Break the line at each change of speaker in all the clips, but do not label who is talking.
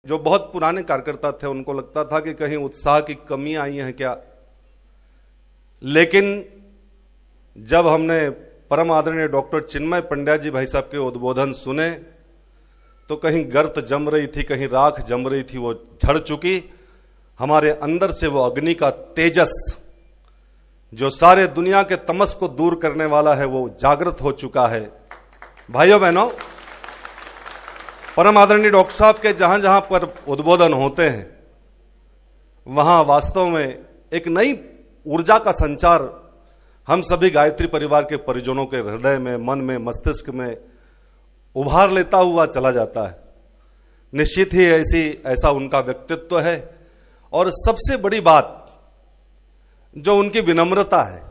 जो बहुत पुराने कार्यकर्ता थे उनको लगता था कि कहीं उत्साह की कमी आई है क्या, लेकिन जब हमने परम आदरणीय डॉक्टर चिन्मय पंड्या जी भाई साहब के उद्बोधन सुने तो कहीं गर्त जम रही थी, कहीं राख जम रही थी, वो झड़ चुकी। हमारे अंदर से वो अग्नि का तेजस जो सारे दुनिया के तमस को दूर करने वाला है वो जागृत हो चुका है। भाइयों बहनों, परम आदरणीय डॉक्टर साहब के जहां जहां पर उद्बोधन होते हैं वहां वास्तव में एक नई ऊर्जा का संचार हम सभी गायत्री परिवार के परिजनों के हृदय में, मन में, मस्तिष्क में उभार लेता हुआ चला जाता है। निश्चित ही ऐसा उनका व्यक्तित्व है। और सबसे बड़ी बात जो उनकी विनम्रता है,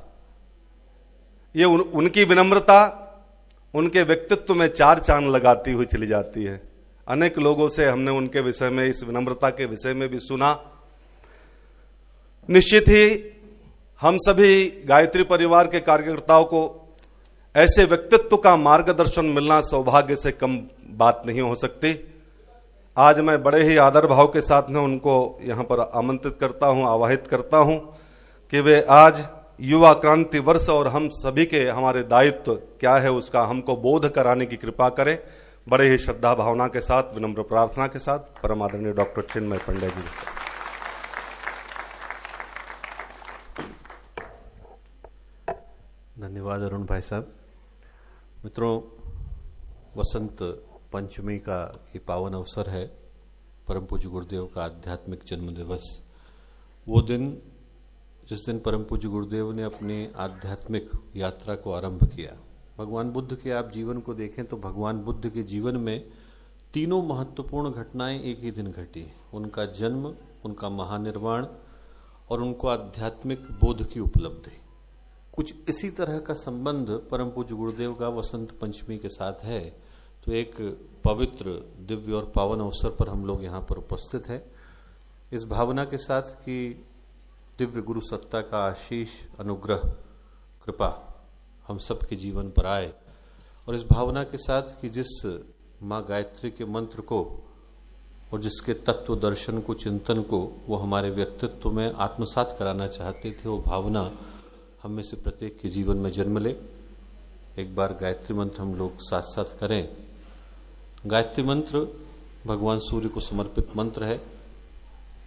ये उनकी विनम्रता उनके व्यक्तित्व में चार चांद लगाती हुई चली जाती है। अनेक लोगों से हमने उनके विषय में, इस विनम्रता के विषय में भी सुना। निश्चित ही हम सभी गायत्री परिवार के कार्यकर्ताओं को ऐसे व्यक्तित्व का मार्गदर्शन मिलना सौभाग्य से कम बात नहीं हो सकती। आज मैं बड़े ही आदर भाव के साथ में उनको यहां पर आमंत्रित करता हूं, आवाहित करता हूं कि वे आज युवा क्रांति वर्ष और हम सभी के हमारे दायित्व क्या है उसका हमको बोध कराने की कृपा करें। बड़े ही श्रद्धा भावना के साथ, विनम्र प्रार्थना के साथ परम आदरणीय डॉक्टर चिन्मय पंड्या जी।
धन्यवाद अरुण भाई साहब। मित्रों, वसंत पंचमी का ये पावन अवसर है, परम पूज्य गुरुदेव का आध्यात्मिक जन्म दिवस। वो दिन जिस दिन परम पूज्य गुरुदेव ने अपनी आध्यात्मिक यात्रा को आरंभ किया। भगवान बुद्ध के आप जीवन को देखें तो भगवान बुद्ध के जीवन में तीनों महत्वपूर्ण घटनाएं एक ही दिन घटी। उनका जन्म, उनका महानिर्वाण और उनको आध्यात्मिक बोध की उपलब्धि। कुछ इसी तरह का संबंध परम पूज्य गुरुदेव का वसंत पंचमी के साथ है। तो एक पवित्र, दिव्य और पावन अवसर पर हम लोग यहाँ पर उपस्थित हैं, इस भावना के साथ कि दिव्य गुरु सत्ता का आशीष, अनुग्रह, कृपा हम सबके जीवन पर आए। और इस भावना के साथ कि जिस माँ गायत्री के मंत्र को और जिसके तत्व दर्शन को, चिंतन को वो हमारे व्यक्तित्व में आत्मसात कराना चाहते थे, वो भावना हम में से प्रत्येक के जीवन में जन्म ले। एक बार गायत्री मंत्र हम लोग साथ साथ करें। गायत्री मंत्र भगवान सूर्य को समर्पित मंत्र है।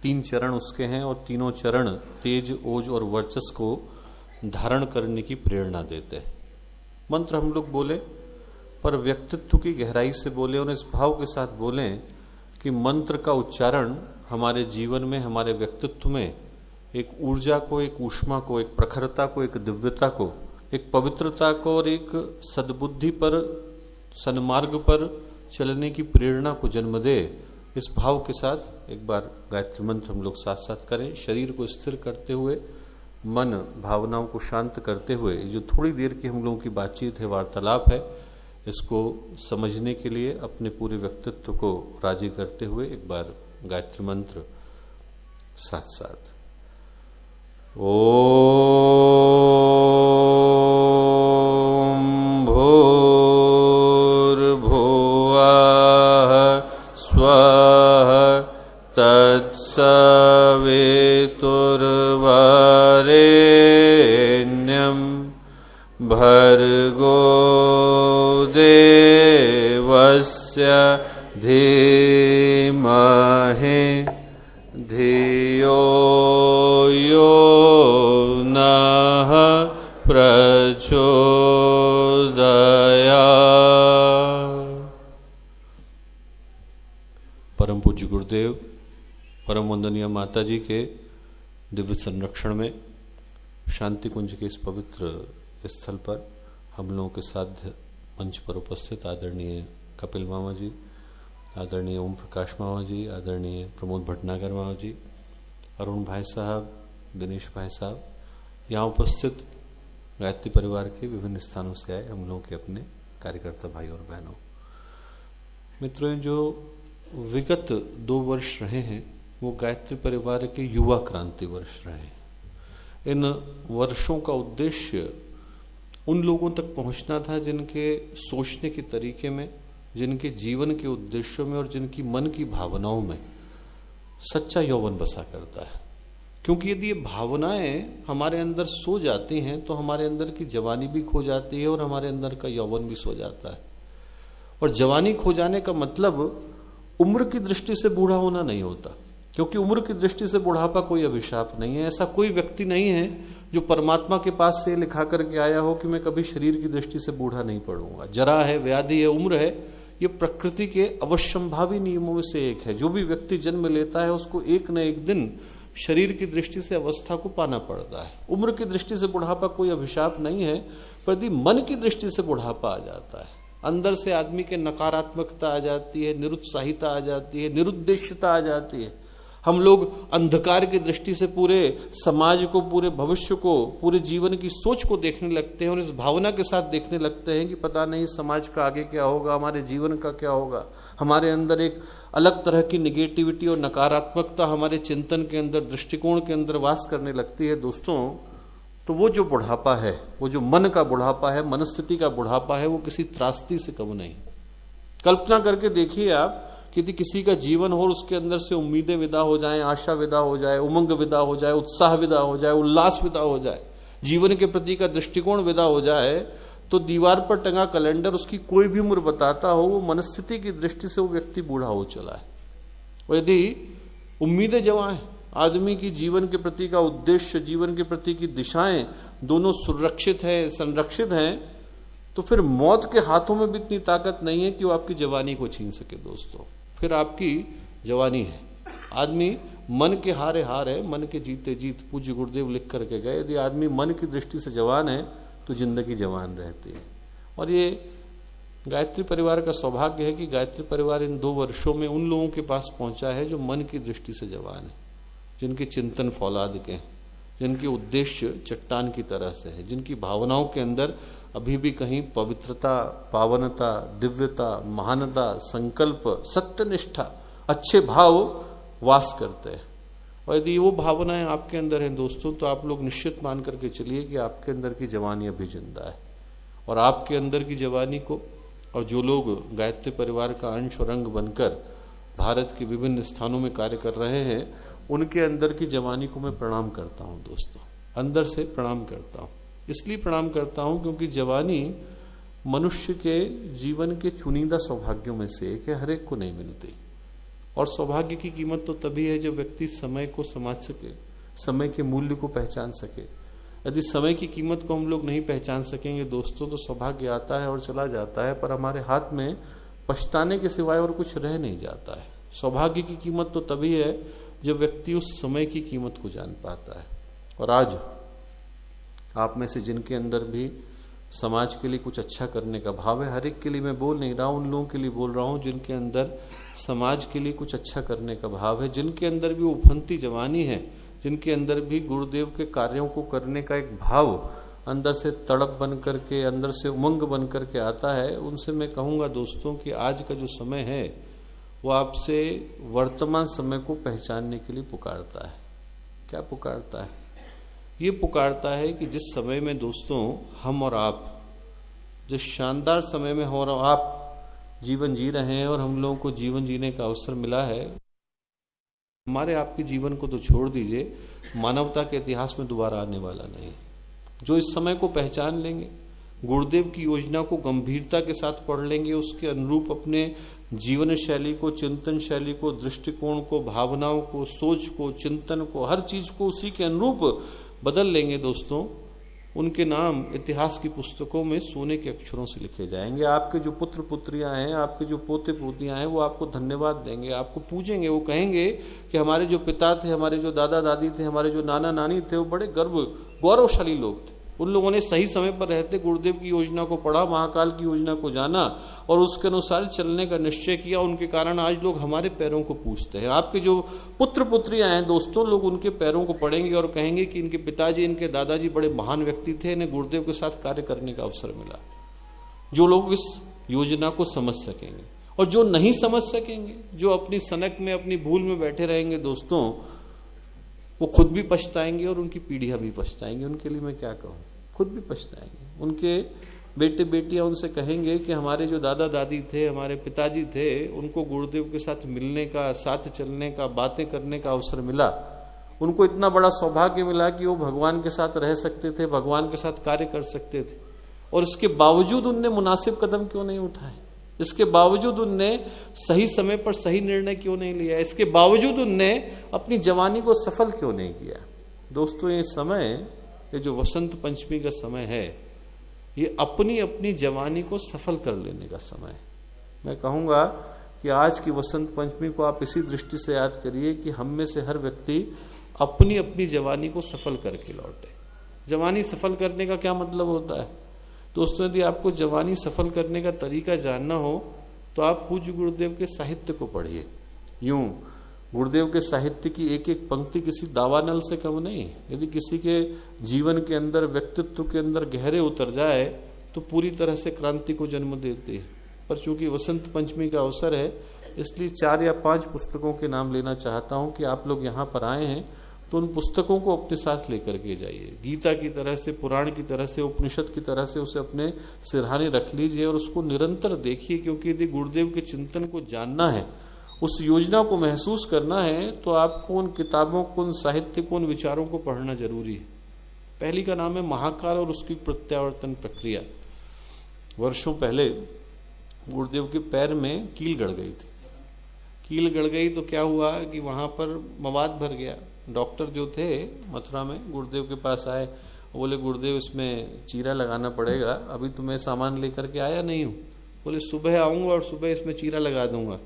3 चरण उसके हैं और तीनों चरण तेज, ओज और वर्चस को धारण करने की प्रेरणा देते हैं। मंत्र हम लोग बोले पर व्यक्तित्व की गहराई से बोले और इस भाव के साथ बोले कि मंत्र का उच्चारण हमारे जीवन में, हमारे व्यक्तित्व में एक ऊर्जा को, एक ऊष्मा को, एक प्रखरता को, एक दिव्यता को, एक पवित्रता को और एक सद्बुद्धि पर, सन्मार्ग पर चलने की प्रेरणा को जन्म दे। इस भाव के साथ एक बार गायत्री मंत्र हम लोग साथ साथ करें। शरीर को स्थिर करते हुए, मन भावनाओं को शांत करते हुए, जो थोड़ी देर की हम लोगों की बातचीत है, वार्तालाप है, इसको समझने के लिए अपने पूरे व्यक्तित्व को राजी करते हुए एक बार गायत्री मंत्र साथ साथ। ओम भूर्भुवः स्वः तत्सवितुर्वरेण्यं भर्गो देवस्य धीमहि धियो यो नः प्रचोदयात्। परम पूज्य गुरुदेव, परम वंदनीय माता जी के दिव्य संरक्षण में शांति कुंज के इस पवित्र स्थल पर हम लोगों के साथ मंच पर उपस्थित आदरणीय कपिल मामा जी, आदरणीय ओम प्रकाश मामा जी, आदरणीय प्रमोद भटनागर मामा जी, अरुण भाई साहब, दिनेश भाई साहब, यहाँ उपस्थित गायत्री परिवार के विभिन्न स्थानों से आए हम लोगों के अपने कार्यकर्ता भाई और बहनों, मित्रों, जो विगत 2 वर्ष रहे हैं वो गायत्री परिवार के युवा क्रांति वर्ष रहे हैं। इन वर्षों का उद्देश्य उन लोगों तक पहुंचना था जिनके सोचने के तरीके में, जिनके जीवन के उद्देश्यों में और जिनकी मन की भावनाओं में सच्चा यौवन बसा करता है। क्योंकि यदि ये भावनाएं हमारे अंदर सो जाती हैं तो हमारे अंदर की जवानी भी खो जाती है और हमारे अंदर का यौवन भी सो जाता है। और जवानी खो जाने का मतलब उम्र की दृष्टि से बूढ़ा होना नहीं होता, क्योंकि उम्र की दृष्टि से बुढ़ापा कोई अभिशाप नहीं है। ऐसा कोई व्यक्ति नहीं है जो परमात्मा के पास से लिखा करके आया हो कि मैं कभी शरीर की दृष्टि से बूढ़ा नहीं पड़ूंगा। जरा है, व्याधि है, उम्र है, ये प्रकृति के अवश्यंभावी नियमों में से एक है। जो भी व्यक्ति जन्म लेता है उसको एक न एक दिन शरीर की दृष्टि से अवस्था को पाना पड़ता है। उम्र की दृष्टि से बुढ़ापा कोई अभिशाप नहीं है, पर यदि मन की दृष्टि से बुढ़ापा आ जाता है, अंदर से आदमी के नकारात्मकता आ जाती है, निरुत्साहिता आ जाती है, निरुद्देश्यता आ जाती है। हम लोग अंधकार की दृष्टि से पूरे समाज को, पूरे भविष्य को, पूरे जीवन की सोच को देखने लगते हैं और इस भावना के साथ देखने लगते हैं कि पता नहीं समाज का आगे क्या होगा, हमारे जीवन का क्या होगा। हमारे अंदर एक अलग तरह की निगेटिविटी और नकारात्मकता हमारे चिंतन के अंदर, दृष्टिकोण के अंदर वास करने लगती है दोस्तों। तो वो जो बुढ़ापा है, वो जो मन का बुढ़ापा है, मनस्थिति का बुढ़ापा है, वो किसी त्रासदी से कम नहीं। कल्पना करके देखिए आप कि यदि किसी का जीवन हो और उसके अंदर से उम्मीदें विदा हो जाएं, आशा विदा हो जाए, उमंग विदा हो जाए, उत्साह विदा हो जाए, उल्लास विदा हो जाए, जीवन के प्रति का दृष्टिकोण विदा हो जाए, तो दीवार पर टंगा कैलेंडर उसकी कोई भी उम्र बताता हो, वो मनस्थिति की दृष्टि से वो व्यक्ति बूढ़ा हो चला है। और यदि उम्मीदें जवां हैं, आदमी की जीवन के प्रति का उद्देश्य, जीवन के प्रति की दिशाएं दोनों सुरक्षित है, संरक्षित हैं, तो फिर मौत के हाथों में भी इतनी ताकत नहीं है कि वो आपकी जवानी को छीन सके दोस्तों। फिर आपकी जवानी है। आदमी मन के हारे हार है, मन के जीते जीत, पूज्य गुरुदेव लिख करके गए। यदि आदमी मन की दृष्टि से जवान है तो जिंदगी जवान रहती है। और ये गायत्री परिवार का सौभाग्य है कि गायत्री परिवार इन 2 वर्षों में उन लोगों के पास पहुंचा है जो मन की दृष्टि से जवान है, जिनके चिंतन फौलाद के हैं, जिनके उद्देश्य चट्टान की तरह से है, जिनकी भावनाओं के अंदर अभी भी कहीं पवित्रता, पावनता, दिव्यता, महानता, संकल्प, सत्यनिष्ठा, अच्छे भाव वास करते हैं। और यदि वो भावनाएं आपके अंदर हैं दोस्तों, तो आप लोग निश्चित मान करके चलिए कि आपके अंदर की जवानी अभी जिंदा है। और आपके अंदर की जवानी को, और जो लोग गायत्री परिवार का अंश और अंग बनकर भारत के विभिन्न स्थानों में कार्य कर रहे हैं, उनके अंदर की जवानी को मैं प्रणाम करता हूं दोस्तों, अंदर से प्रणाम करता हूं। इसलिए प्रणाम करता हूं क्योंकि जवानी मनुष्य के जीवन के चुनिंदा सौभाग्यों में से एक है, हर एक को नहीं मिलती। और सौभाग्य की कीमत तो तभी है जब व्यक्ति समय को समझ सके, समय के मूल्य को पहचान सके। यदि समय की कीमत को हम लोग नहीं पहचान सकेंगे दोस्तों, तो सौभाग्य आता है और चला जाता है, पर हमारे हाथ में पछताने के सिवाय और कुछ रह नहीं जाता है। सौभाग्य की कीमत तो तभी है जब व्यक्ति उस समय की कीमत को जान पाता है। और आज आप में से जिनके अंदर भी समाज के लिए कुछ अच्छा करने का भाव है, हर एक के लिए मैं बोल नहीं रहा हूं, उन लोगों के लिए बोल रहा हूं जिनके अंदर समाज के लिए कुछ अच्छा करने का भाव है, जिनके अंदर भी उफनती जवानी है, जिनके अंदर भी गुरुदेव के कार्यों को करने का एक भाव अंदर से तड़प बन करके, अंदर से उमंग बन करके आता है, उनसे मैं कहूंगा दोस्तों कि आज का जो समय है वो आपसे वर्तमान समय को पहचानने के लिए पुकारता है। क्या पुकारता है? ये पुकारता है कि जिस समय में दोस्तों हम और आप, जिस शानदार समय में हो और आप जीवन जी रहे हैं और हम लोगों को जीवन जीने का अवसर मिला है, हमारे आपके जीवन को तो छोड़ दीजिए, मानवता के इतिहास में दोबारा आने वाला नहीं। जो इस समय को पहचान लेंगे, गुरुदेव की योजना को गंभीरता के साथ पढ़ लेंगे, उसके अनुरूप अपने जीवन शैली को, चिंतन शैली को, दृष्टिकोण को, भावनाओं को, सोच को, चिंतन को, हर चीज को उसी के अनुरूप बदल लेंगे दोस्तों, उनके नाम इतिहास की पुस्तकों में सोने के अक्षरों से लिखे जाएंगे। आपके जो पुत्र पुत्रियां हैं, आपके जो पोते पोतियां हैं, वो आपको धन्यवाद देंगे, आपको पूजेंगे। वो कहेंगे कि हमारे जो पिता थे, हमारे जो दादा दादी थे, हमारे जो नाना नानी थे, वो बड़े गौरवशाली लोग थे। उन लोगों ने सही समय पर रहते गुरुदेव की योजना को पढ़ा, महाकाल की योजना को जाना और उसके अनुसार चलने का निश्चय किया। उनके कारण आज लोग हमारे पैरों को पूजते हैं। आपके जो पुत्र पुत्रियां हैं दोस्तों, लोग उनके पैरों को पड़ेंगे और कहेंगे कि इनके पिताजी, इनके दादाजी बड़े महान व्यक्ति थे, इन्हें गुरुदेव के साथ कार्य करने का अवसर मिला। जो लोग इस योजना को समझ सकेंगे, और जो नहीं समझ सकेंगे, जो अपनी सनक में, अपनी भूल में बैठे रहेंगे दोस्तों, वो खुद भी पछताएंगे और उनकी पीढ़ियां भी पछताएंगी। उनके लिए मैं क्या कहूं, खुद भी पछताएंगे। उनके बेटे बेटियां उनसे कहेंगे कि हमारे जो दादा दादी थे, हमारे पिताजी थे, उनको गुरुदेव के साथ मिलने का, साथ चलने का, बातें करने का अवसर मिला, उनको इतना बड़ा सौभाग्य मिला कि वो भगवान के साथ रह सकते थे, भगवान के साथ कार्य कर सकते थे, और इसके बावजूद उनने मुनासिब कदम क्यों नहीं उठाए? इसके बावजूद उनने सही समय पर सही निर्णय क्यों नहीं लिया? इसके बावजूद उनने अपनी जवानी को सफल क्यों नहीं किया? दोस्तों, ये समय, ये जो वसंत पंचमी का समय है, ये अपनी अपनी जवानी को सफल कर लेने का समय है। मैं कहूंगा कि आज की वसंत पंचमी को आप इसी दृष्टि से याद करिए कि हम में से हर व्यक्ति अपनी अपनी जवानी को सफल करके लौटे। जवानी सफल करने का क्या मतलब होता है? दोस्तों, यदि आपको जवानी सफल करने का तरीका जानना हो तो आप पूज्य गुरुदेव के साहित्य को पढ़िए। यूं गुरुदेव के साहित्य की एक एक पंक्ति किसी दावानल से कम नहीं। यदि किसी के जीवन के अंदर, व्यक्तित्व के अंदर गहरे उतर जाए तो पूरी तरह से क्रांति को जन्म देती है। पर चूंकि वसंत पंचमी का अवसर है, इसलिए 4 या 5 पुस्तकों के नाम लेना चाहता हूं कि आप लोग यहाँ पर आए हैं तो उन पुस्तकों को अपने साथ लेकर के जाइए। गीता की तरह से, पुराण की तरह से, उपनिषद की तरह से उसे अपने सिरहाने रख लीजिए और उसको निरंतर देखिए, क्योंकि यदि गुरुदेव के चिंतन को जानना है, उस योजना को महसूस करना है, तो आपको उन किताबों को, उन साहित्य को, उन विचारों को पढ़ना जरूरी है। पहली का नाम है महाकाल और उसकी प्रत्यावर्तन प्रक्रिया। वर्षों पहले गुरुदेव के पैर में कील गड़ गई थी। कील गड़ गई तो क्या हुआ कि वहां पर मवाद भर गया। डॉक्टर जो थे मथुरा में गुरुदेव के पास आए, बोले गुरुदेव इसमें चीरा लगाना पड़ेगा, अभी तो मैं सामान लेकर के आया नहीं हूँ। बोले सुबह आऊंगा और सुबह इसमें चीरा लगा दूंगा।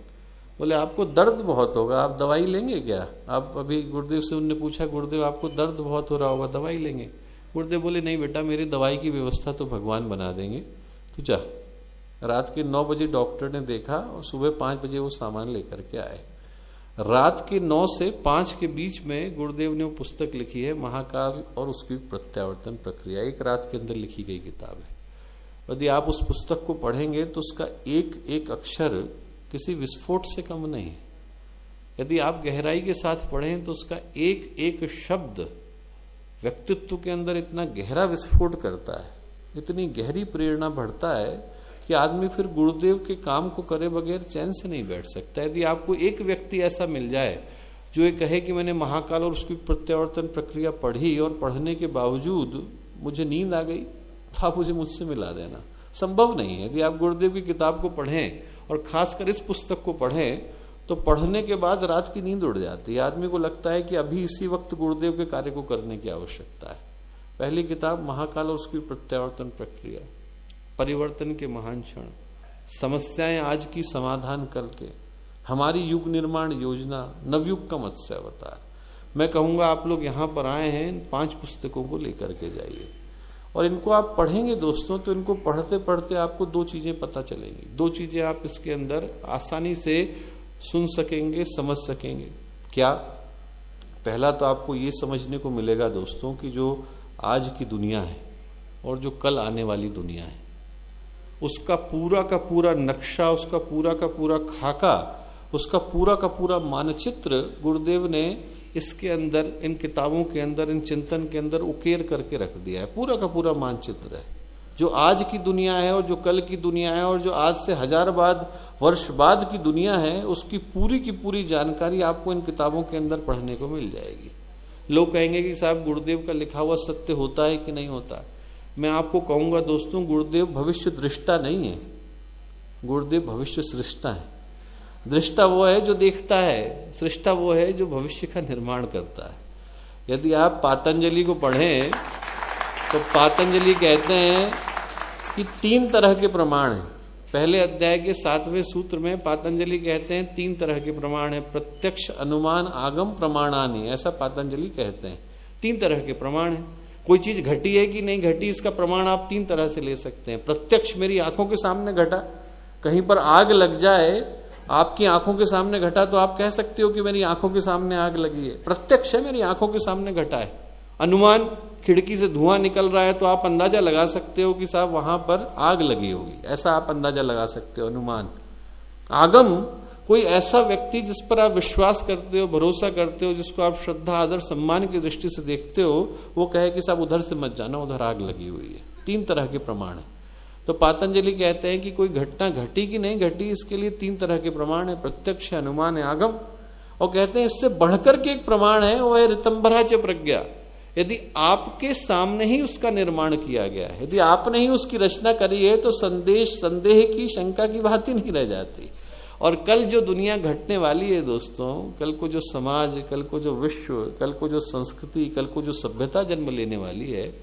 बोले आपको दर्द बहुत होगा, आप दवाई लेंगे क्या? आप अभी गुरुदेव से उनने पूछा, गुरुदेव आपको दर्द बहुत हो रहा होगा, दवाई लेंगे? गुरुदेव बोले नहीं बेटा, मेरी दवाई की व्यवस्था तो भगवान बना देंगे, तू जा। रात के 9 बजे डॉक्टर ने देखा और सुबह 5 बजे वो सामान लेकर के आए। रात के 9 से 5 के बीच में गुरुदेव ने वो पुस्तक लिखी है, महाकाल और उसकी प्रत्यावर्तन प्रक्रिया। एक रात के अंदर लिखी गई किताब है। यदि आप उस पुस्तक को पढ़ेंगे तो उसका एक एक अक्षर किसी विस्फोट से कम नहीं है। यदि आप गहराई के साथ पढ़ें तो उसका एक एक शब्द व्यक्तित्व के अंदर इतना गहरा विस्फोट करता है, इतनी गहरी प्रेरणा बढ़ता है कि आदमी फिर गुरुदेव के काम को करे बगैर चैन से नहीं बैठ सकता। यदि आपको एक व्यक्ति ऐसा मिल जाए जो ये कहे कि मैंने महाकाल और उसकी प्रत्यावर्तन प्रक्रिया पढ़ी और पढ़ने के बावजूद मुझे नींद आ गई, तो आप मुझे मुझसे मिला देना। संभव नहीं है। यदि आप गुरुदेव की किताब को पढ़ें और खासकर इस पुस्तक को पढ़ें तो पढ़ने के बाद रात की नींद उड़ जाती है। आदमी को लगता है कि अभी इसी वक्त गुरुदेव के कार्य को करने की आवश्यकता है। पहली किताब महाकाल और उसकी प्रत्यावर्तन प्रक्रिया, परिवर्तन के महान क्षण, समस्याएं आज की समाधान कल के, हमारी युग निर्माण योजना, नवयुग का मत्स्य अवतार। मैं कहूंगा आप लोग यहां पर आए हैं, इन 5 पुस्तकों को लेकर के जाइए और इनको आप पढ़ेंगे दोस्तों, तो इनको पढ़ते पढ़ते आपको 2 चीजें पता चलेंगी। 2 चीजें आप इसके अंदर आसानी से सुन सकेंगे, समझ सकेंगे। क्या? पहला तो आपको ये समझने को मिलेगा दोस्तों कि जो आज की दुनिया है और जो कल आने वाली दुनिया है, उसका पूरा का पूरा नक्शा, उसका पूरा का पूरा खाका, उसका पूरा का पूरा मानचित्र गुरुदेव ने इसके अंदर, इन किताबों के अंदर, इन चिंतन के अंदर उकेर करके रख दिया है। पूरा का पूरा मानचित्र है। जो आज की दुनिया है और जो कल की दुनिया है और जो आज से 1000 वर्ष बाद की दुनिया है, उसकी पूरी की पूरी जानकारी आपको इन किताबों के अंदर पढ़ने को मिल जाएगी। लोग कहेंगे कि साहब गुरुदेव का लिखा हुआ सत्य होता है कि नहीं होता? मैं आपको कहूंगा दोस्तों, गुरुदेव भविष्य दृष्टा नहीं है, गुरुदेव भविष्य सृष्टा है। दृष्टा वो है जो देखता है, सृष्टा वो है जो भविष्य का निर्माण करता है। यदि आप पातंजलि को पढ़ें तो पातंजलि कहते हैं कि 3 तरह के प्रमाण हैं। पहले अध्याय के 7वें सूत्र में पातंजलि कहते हैं 3 तरह के प्रमाण है, प्रत्यक्ष, अनुमान, आगम, प्रमाणानि, ऐसा पातंजलि कहते हैं। 3 तरह के प्रमाण है। कोई चीज घटी है कि नहीं घटी, इसका प्रमाण आप 3 तरह से ले सकते हैं। प्रत्यक्ष, मेरी आंखों के सामने घटा। कहीं पर आग लग जाए, आपकी आंखों के सामने घटा, तो आप कह सकते हो कि मेरी आंखों के सामने आग लगी है, प्रत्यक्ष है, मेरी आंखों के सामने घटा है। अनुमान, खिड़की से धुआं निकल रहा है तो आप अंदाजा लगा सकते हो कि साहब वहां पर आग लगी होगी, ऐसा आप अंदाजा लगा सकते हो, अनुमान। आगम, कोई ऐसा व्यक्ति जिस पर आप विश्वास करते हो, भरोसा करते हो, जिसको आप श्रद्धा, आदर, सम्मान की दृष्टि से देखते हो, वो कहे कि साहब उधर से मत जाना, उधर आग लगी हुई है। 3 तरह के प्रमाण है। तो पातंजलि कहते हैं कि कोई घटना घटी कि नहीं घटी, इसके लिए 3 तरह के प्रमाण है, प्रत्यक्ष, अनुमान है, आगम। और कहते हैं इससे बढ़कर के एक प्रमाण है, वह है ऋतंभरा च प्रज्ञा। यदि आपके सामने ही उसका निर्माण किया गया है, यदि आपने ही उसकी रचना करी है, तो संदेह की, शंका की बात ही नहीं रह जाती। और कल जो दुनिया घटने वाली है दोस्तों, कल को जो समाज, कल को जो विश्व, कल को जो संस्कृति, कल को जो सभ्यता जन्म लेने वाली है,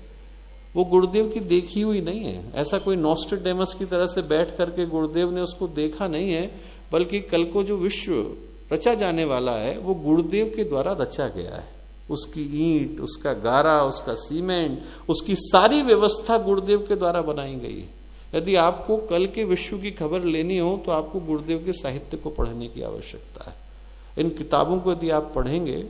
वो गुरुदेव की देखी हुई नहीं है। ऐसा कोई नॉस्ट्रेडेमस की तरह से बैठ करके गुरुदेव ने उसको देखा नहीं है, बल्कि कल को जो विश्व रचा जाने वाला है वो गुरुदेव के द्वारा रचा गया है। उसकी ईंट, उसका गारा, उसका सीमेंट, उसकी सारी व्यवस्था गुरुदेव के द्वारा बनाई गई है। यदि आपको कल के विश्व की खबर लेनी हो तो आपको गुरुदेव के साहित्य को पढ़ने की आवश्यकता है। इन किताबों को यदि आप पढ़ेंगे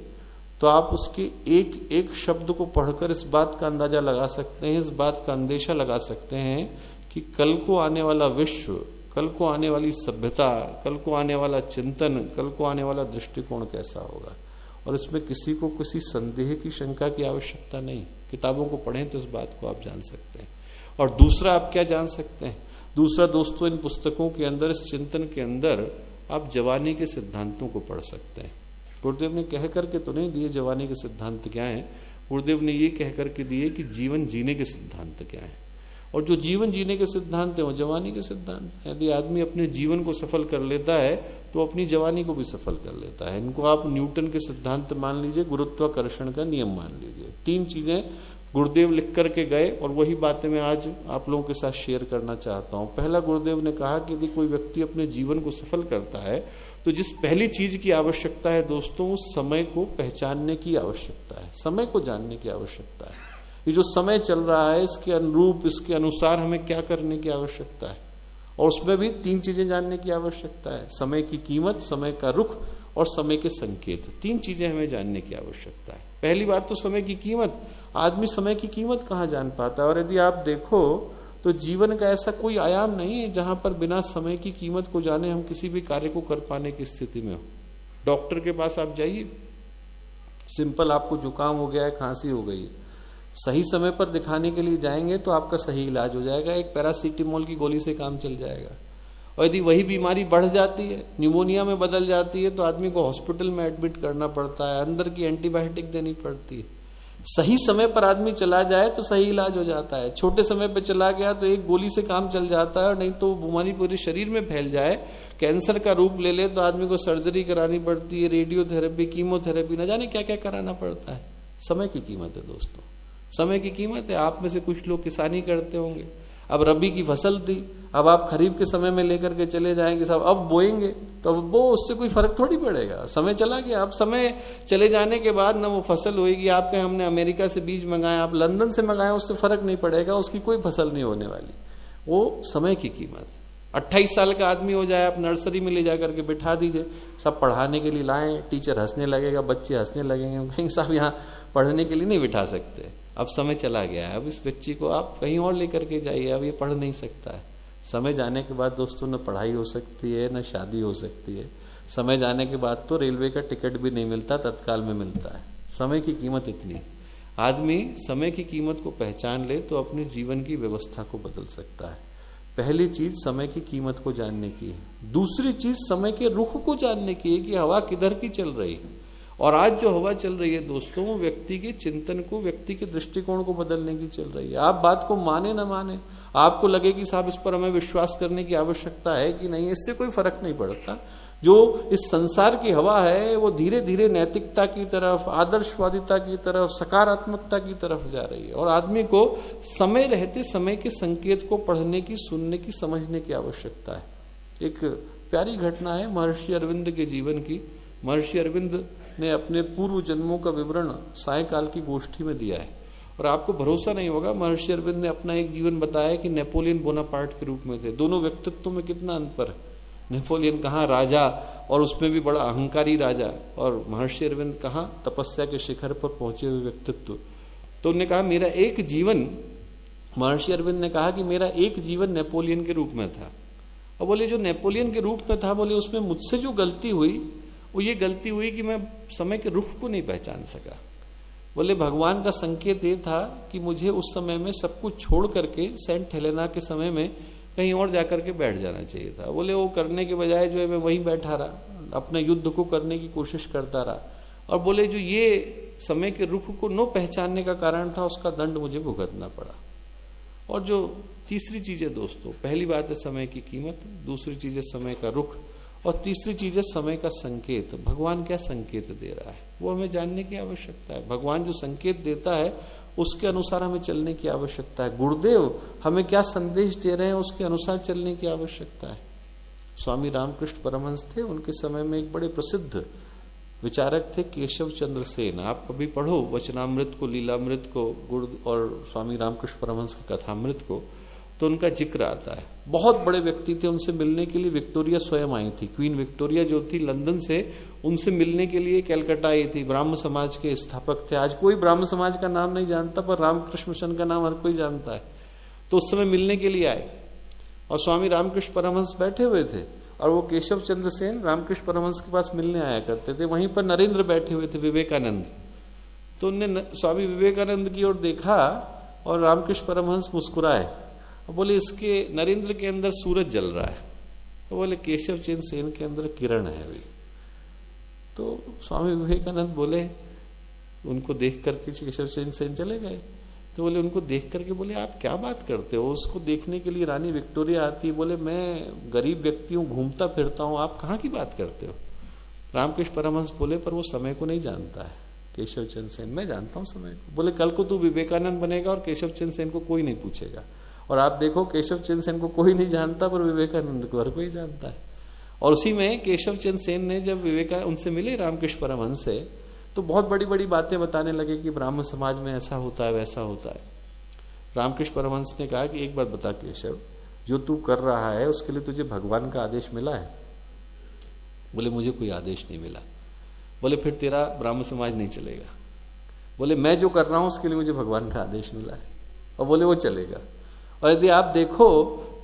तो आप उसके एक एक शब्द को पढ़कर इस बात का अंदाजा लगा सकते हैं, इस बात का अंदेशा लगा सकते हैं कि कल को आने वाला विश्व, कल को आने वाली सभ्यता, कल को आने वाला चिंतन, कल को आने वाला दृष्टिकोण कैसा होगा। और इसमें किसी को किसी संदेह की, शंका की आवश्यकता नहीं। किताबों को पढ़ें तो इस बात को आप जान सकते हैं। और दूसरा आप क्या जान सकते हैं? दूसरा दोस्तों, इन पुस्तकों के अंदर, इस चिंतन के अंदर आप जवानी के सिद्धांतों को पढ़ सकते हैं। गुरुदेव ने कह करके तो नहीं दिए जवानी के सिद्धांत क्या हैं, गुरुदेव ने ये कह करके दिए कि जीवन जीने के सिद्धांत क्या हैं। और जो जीवन जीने के सिद्धांत है वो जवानी के सिद्धांत। यदि आदमी अपने जीवन को सफल कर लेता है तो अपनी जवानी को भी सफल कर लेता है। इनको आप न्यूटन के सिद्धांत मान लीजिए, गुरुत्वाकर्षण का नियम मान लीजिए। 3 चीजें गुरुदेव लिख करके गए और वही बातें मैं आज आप लोगों के साथ शेयर करना चाहता हूं। पहला, गुरुदेव ने कहा कि यदि कोई व्यक्ति अपने जीवन को सफल करता है तो जिस पहली चीज की आवश्यकता है दोस्तों, उस समय को पहचानने की आवश्यकता है, समय को जानने की आवश्यकता है। ये जो समय चल रहा है, इसके अनुरूप, इसके अनुसार हमें क्या करने की आवश्यकता है। और उसमें भी 3 चीजें जानने की आवश्यकता है, समय की कीमत, समय का रुख और समय के संकेत। 3 चीजें हमें जानने की आवश्यकता है। पहली बात तो समय की कीमत। आदमी समय की कीमत कहाँ जान पाता है? और यदि आप देखो तो जीवन का ऐसा कोई आयाम नहीं है जहां पर बिना समय की कीमत को जाने हम किसी भी कार्य को कर पाने की स्थिति में हो। डॉक्टर के पास आप जाइए, सिंपल आपको जुकाम हो गया है, खांसी हो गई है, सही समय पर दिखाने के लिए जाएंगे तो आपका सही इलाज हो जाएगा। एक पैरासीटामोल की गोली से काम चल जाएगा। और यदि वही बीमारी बढ़ जाती है, न्यूमोनिया में बदल जाती है, तो आदमी को हॉस्पिटल में एडमिट करना पड़ता है, अंदर की एंटीबायोटिक देनी पड़ती है। सही समय पर आदमी चला जाए तो सही इलाज हो जाता है। छोटे समय पर चला गया तो एक गोली से काम चल जाता है, और नहीं तो बीमारी पूरे शरीर में फैल जाए, कैंसर का रूप ले ले, तो आदमी को सर्जरी करानी पड़ती है, रेडियोथेरेपी, कीमोथेरेपी, न जाने क्या क्या कराना पड़ता है। समय की कीमत है दोस्तों, समय की कीमत है। आप में से कुछ लोग किसानी करते होंगे, अब रबी की फसल थी, अब आप खरीफ के समय में लेकर के चले जाएंगे, साहब अब बोएंगे, तो अब वो उससे कोई फर्क थोड़ी पड़ेगा, समय चला गया। अब समय चले जाने के बाद ना वो फसल होगी। आपके हमने अमेरिका से बीज मंगाए, आप लंदन से मंगाए, उससे फर्क नहीं पड़ेगा, उसकी कोई फसल नहीं होने वाली। वो समय की कीमत। 28 साल का आदमी हो जाए, आप नर्सरी में ले जाकर के बिठा दीजिए, सब पढ़ाने के लिए लाएं, टीचर हंसने लगेगा, बच्चे हंसने लगेंगे, कहेंगे साहब यहाँ पढ़ने के लिए नहीं बिठा सकते, अब समय चला गया है, अब इस बच्ची को आप कहीं और लेकर के जाइए, अब ये पढ़ नहीं सकता है। समय जाने के बाद दोस्तों न पढ़ाई हो सकती है, न शादी हो सकती है। समय जाने के बाद तो रेलवे का टिकट भी नहीं मिलता, तत्काल में मिलता है। समय की कीमत इतनी। आदमी समय की कीमत को पहचान ले तो अपने जीवन की व्यवस्था को बदल सकता है। पहली चीज समय की कीमत को जानने की है। दूसरी चीज समय के रुख को जानने की है कि हवा किधर की चल रही है। और आज जो हवा चल रही है दोस्तों, वो व्यक्ति के चिंतन को, व्यक्ति के दृष्टिकोण को बदलने की चल रही है। आप बात को माने ना माने, आपको लगे कि साहब इस पर हमें विश्वास करने की आवश्यकता है कि नहीं, इससे कोई फर्क नहीं पड़ता। जो इस संसार की हवा है वो धीरे धीरे नैतिकता की तरफ, आदर्शवादिता की तरफ, सकारात्मकता की तरफ जा रही है। और आदमी को समय रहते समय के संकेत को पढ़ने की, सुनने की, समझने की आवश्यकता है। एक प्यारी घटना है महर्षि अरविंद के जीवन की। महर्षि अरविंद ने अपने पूर्व जन्मों का विवरण सायकाल की गोष्ठी में दिया है। और आपको भरोसा नहीं होगा, महर्षि अरविंद ने अपना एक जीवन बताया कि नेपोलियन बोनापार्ट के रूप में थे। दोनों व्यक्तित्व में कितना अंतर है। नेपोलियन कहाँ राजा, और उसमें भी बड़ा अहंकारी राजा, और महर्षि अरविंद कहाँ तपस्या के शिखर पर पहुंचे हुए व्यक्तित्व। तो उन्होंने कहा मेरा एक जीवन, महर्षि अरविंद ने कहा कि मेरा एक जीवन नेपोलियन के रूप में था। और बोले जो नेपोलियन के रूप में था, बोले उसमें मुझसे जो गलती हुई वो ये गलती हुई कि मैं समय के रुख को नहीं पहचान सका। बोले भगवान का संकेत ये था कि मुझे उस समय में सब कुछ छोड़ करके सेंट हेलेना के समय में कहीं और जाकर के बैठ जाना चाहिए था। बोले वो करने के बजाय जो है मैं वहीं बैठा रहा, अपने युद्ध को करने की कोशिश करता रहा। और बोले जो ये समय के रुख को न पहचानने का कारण था, उसका दंड मुझे भुगतना पड़ा। और जो तीसरी चीज है दोस्तों, पहली बात है समय की कीमत, दूसरी चीज है समय का रुख, और तीसरी चीज है समय का संकेत। भगवान क्या संकेत दे रहा है वो हमें जानने की आवश्यकता है। भगवान जो संकेत देता है उसके अनुसार हमें चलने की आवश्यकता है। गुरुदेव हमें क्या संदेश दे रहे हैं उसके अनुसार चलने की आवश्यकता है। स्वामी रामकृष्ण परमहंस थे, उनके समय में एक बड़े प्रसिद्ध विचारक थे केशव चंद्र सेन। आप कभी पढ़ो वचनामृत को, लीलामृत को, गुरु और स्वामी रामकृष्ण परमहंस की कथामृत को, तो उनका जिक्र आता है। बहुत बड़े व्यक्ति थे, उनसे मिलने के लिए विक्टोरिया स्वयं आई थी। क्वीन विक्टोरिया जो थी लंदन से उनसे मिलने के लिए कलकत्ता आई थी। ब्राह्म समाज के स्थापक थे। आज कोई ब्राह्म समाज का नाम नहीं जानता, पर रामकृष्ण मिशन का नाम हर कोई जानता है। तो उस समय मिलने के लिए आए और स्वामी रामकृष्ण परमहंस बैठे हुए थे और वो केशव चंद्र सेन रामकृष्ण परमहंस के पास मिलने आया करते थे। वहीं पर नरेंद्र बैठे हुए थे, विवेकानंद। तो उनने स्वामी विवेकानंद की ओर देखा और रामकृष्ण परमहंस मुस्कुराए और बोले इसके नरेंद्र के अंदर सूरज जल रहा है, तो बोले केशव चंद्र सेन के अंदर किरण है अभी। तो स्वामी विवेकानंद बोले, उनको देख करके केशव चंद्र सेन चले गए। तो बोले उनको देख करके बोले आप क्या बात करते हो, उसको देखने के लिए रानी विक्टोरिया आती है। बोले मैं गरीब व्यक्ति हूं, घूमता फिरता हूं, आप कहाँ की बात करते हो। रामकृष्ण परमहंस बोले पर वो समय को नहीं जानता है केशव चंद्र सेन, मैं जानता हूं समय को। बोले कल को तू विवेकानंद बनेगा और केशव चंद्र सेन को कोई नहीं पूछेगा। और आप देखो केशव चंद्र सेन को कोई नहीं जानता पर विवेकानंद को हर कोई जानता है। और उसी में केशव चंद्र सेन ने जब विवेकानंद उनसे मिले रामकृष्ण परमहंस से, तो बहुत बड़ी बड़ी बातें बताने लगे कि ब्राह्म समाज में ऐसा होता है वैसा होता है। रामकृष्ण परमहंस ने कहा कि एक बात बता केशव, जो तू कर रहा है उसके लिए तुझे भगवान का आदेश मिला है। बोले मुझे कोई आदेश नहीं मिला। बोले फिर तेरा ब्राह्म समाज नहीं चलेगा। बोले मैं जो कर रहा हूं उसके लिए मुझे भगवान का आदेश मिला है, और बोले वो चलेगा। और यदि आप देखो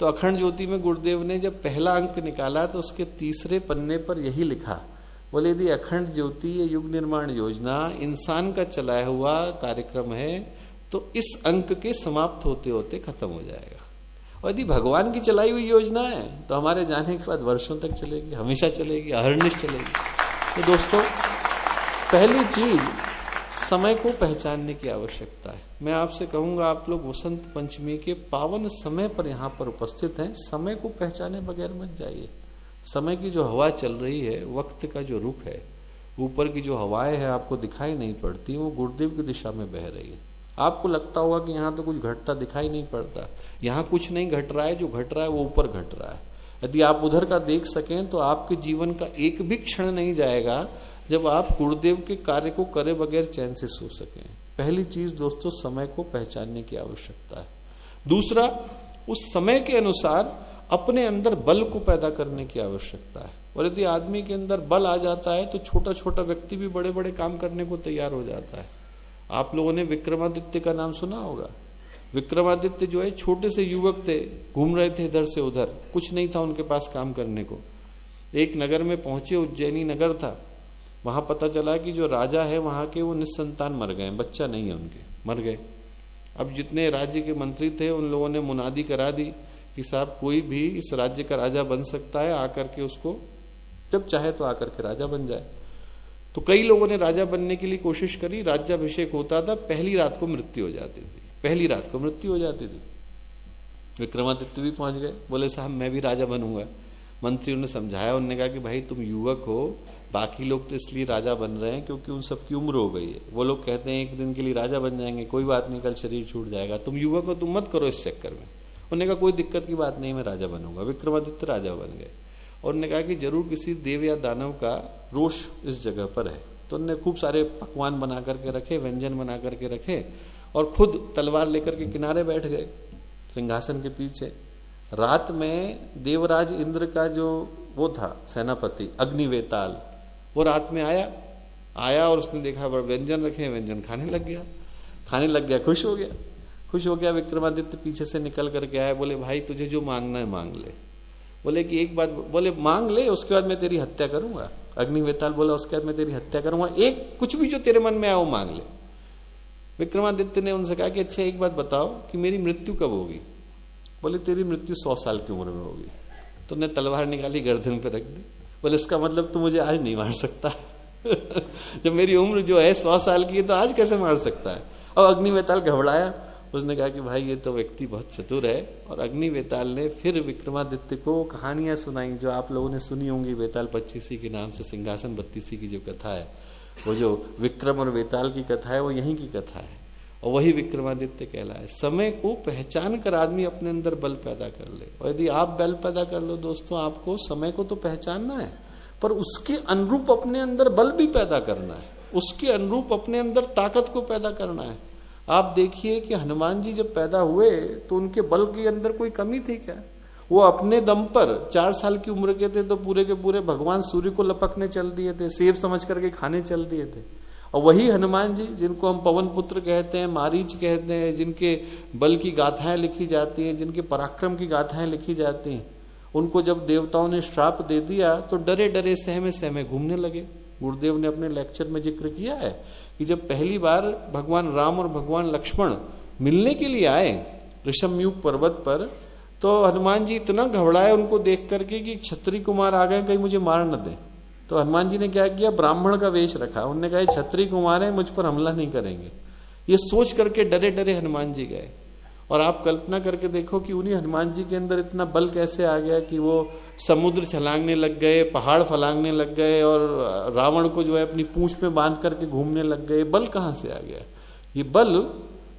तो अखंड ज्योति में गुरुदेव ने जब पहला अंक निकाला तो उसके तीसरे पन्ने पर यही लिखा, बोले यदि अखंड ज्योति ये युग निर्माण योजना इंसान का चलाया हुआ कार्यक्रम है तो इस अंक के समाप्त होते होते खत्म हो जाएगा। और यदि भगवान की चलाई हुई योजना है तो हमारे जाने के बाद वर्षों तक चलेगी, हमेशा चलेगी, अहर्निश चलेगी। तो दोस्तों पहली चीज समय को पहचानने की आवश्यकता है। मैं आपसे कहूंगा आप लोग वसंत पंचमी के पावन समय पर यहाँ पर उपस्थित हैं, समय को पहचाने बगैर मत जाइए। समय की जो हवा चल रही है, वक्त का जो रुख है, ऊपर की जो हवाएं हैं आपको दिखाई नहीं पड़ती, वो गुरुदेव की दिशा में बह रही है। आपको लगता होगा कि यहाँ तो कुछ घटता दिखाई नहीं पड़ता, यहाँ कुछ नहीं घट रहा है, जो घट रहा है वो ऊपर घट रहा है। यदि आप उधर का देख सकें तो आपके जीवन का एक भी क्षण नहीं जाएगा जब आप गुरुदेव के कार्य को करे बगैर चैन से सो सकें। पहली चीज दोस्तों समय को पहचानने की आवश्यकता है। दूसरा, उस समय के अनुसार अपने अंदर बल को पैदा करने की आवश्यकता है। और यदि आदमी के अंदर बल आ जाता है तो छोटा छोटा व्यक्ति भी बड़े बड़े काम करने को तैयार हो जाता है। आप लोगों ने विक्रमादित्य का नाम सुना होगा। विक्रमादित्य जो है छोटे से युवक थे, घूम रहे थे इधर से उधर, कुछ नहीं था उनके पास काम करने को। एक नगर में पहुंचे, उज्जैनी नगर था। वहां पता चला कि जो राजा है वहां के वो निस्संतान मर गए, बच्चा नहीं है उनके, मर गए। अब जितने राज्य के मंत्री थे उन लोगों ने मुनादी करा दी कि साहब कोई भी इस राज्य का राजा बन सकता है, आकर के उसको जब चाहे तो आकर के राजा बन जाए। तो कई लोगों ने राजा बनने के लिए कोशिश करी। राज्याभिषेक होता था, पहली रात को मृत्यु हो जाती थी, पहली रात को मृत्यु हो जाती थी। विक्रमादित्य भी पहुंच गए, बोले साहब मैं भी राजा बनूंगा। मंत्रियों ने समझाया, उन्होंने कहा कि भाई तुम युवक हो, बाकी लोग तो इसलिए राजा बन रहे हैं क्योंकि उन सबकी उम्र हो गई है। वो लोग कहते हैं एक दिन के लिए राजा बन जाएंगे, कोई बात नहीं, कल शरीर छूट जाएगा। तुम युवक हो, तुम मत करो इस चक्कर में। उन्होंने कहा कोई दिक्कत की बात नहीं, मैं राजा बनूंगा। विक्रमादित्य राजा बन गए। और उन्होंने कहा कि जरूर किसी देव या दानव का रोष इस जगह पर है। तो उन्होंने खूब सारे पकवान बना करके रखे, व्यंजन बना करके रखे, और खुद तलवार लेकर के किनारे बैठ गए सिंहासन के पीछे। रात में देवराज इंद्र का जो वो था सेनापति अग्निवेताल, वो रात में आया और उसने देखा व्यंजन रखे, व्यंजन खाने लग गया, खुश हो गया। विक्रमादित्य पीछे से निकल करके आया, बोले भाई तुझे जो मांगना है मांग ले। बोले कि एक बात, बोले मांग ले, उसके बाद मैं तेरी हत्या करूंगा। अग्निवेताल बोला उसके बाद मैं तेरी हत्या करूंगा, एक कुछ भी जो तेरे मन में आए वो मांग ले। विक्रमादित्य ने उनसे कहा कि अच्छा एक बात बताओ कि मेरी मृत्यु कब होगी? बोले तेरी मृत्यु 100 साल की उम्र में होगी। तो उन्हें तलवार निकाली, गर्दन पे रख दी। बोले इसका मतलब तू मुझे आज नहीं मार सकता। जब मेरी उम्र जो है 100 साल की है तो आज कैसे मार सकता है? और अग्निवेताल घबराया, उसने कहा कि भाई ये तो व्यक्ति बहुत चतुर है। और अग्निवेताल ने फिर विक्रमादित्य को कहानियां सुनाई जो आप लोगों ने सुनी होंगी, वेताल 25 के नाम से सिंहासन 32 की जो कथा है, वो जो विक्रम और वेताल की कथा है वो यहीं की कथा है और वही विक्रमादित्य कहलाए। समय को पहचान कर आदमी अपने अंदर बल पैदा कर ले। और यदि आप बल पैदा कर लो दोस्तों, आपको समय को तो पहचानना है पर उसके अनुरूप अपने अंदर बल भी पैदा करना है, उसके अनुरूप अपने अंदर ताकत को पैदा करना है। आप देखिए कि हनुमान जी जब पैदा हुए तो उनके बल के अंदर कोई कमी थी क्या? वो अपने दम पर 4 साल की उम्र के थे तो पूरे के पूरे भगवान सूर्य को लपकने चल दिए थे, सेब समझ करके खाने चल दिए थे। और वही हनुमान जी जिनको हम पवन पुत्र कहते हैं, मारीच कहते हैं, जिनके बल की गाथाएं लिखी जाती हैं, जिनके पराक्रम की गाथाएं लिखी जाती हैं, उनको जब देवताओं ने श्राप दे दिया तो डरे डरे सहमे सहमे घूमने लगे। गुरुदेव ने अपने लेक्चर में जिक्र किया है कि जब पहली बार भगवान राम और भगवान लक्ष्मण मिलने के लिए आए ऋषभम्यूक पर्वत पर, तो हनुमान जी इतना घबराए उनको देख करके कि क्षत्रिय कुमार आ गए, कहीं मुझे मार न दे। तो हनुमान जी ने क्या किया, ब्राह्मण का वेश रखा। उन्होंने कहा क्षत्रिय कुमार है, मुझ पर हमला नहीं करेंगे। ये सोच करके डरे डरे हनुमान जी गए। और आप कल्पना करके देखो कि उन्हीं हनुमान जी के अंदर इतना बल कैसे आ गया कि वो समुद्र छलांगने लग गए, पहाड़ फलांगने लग गए और रावण को जो है अपनी पूंछ में बांध करके घूमने लग गए। बल कहां से आ गया? ये बल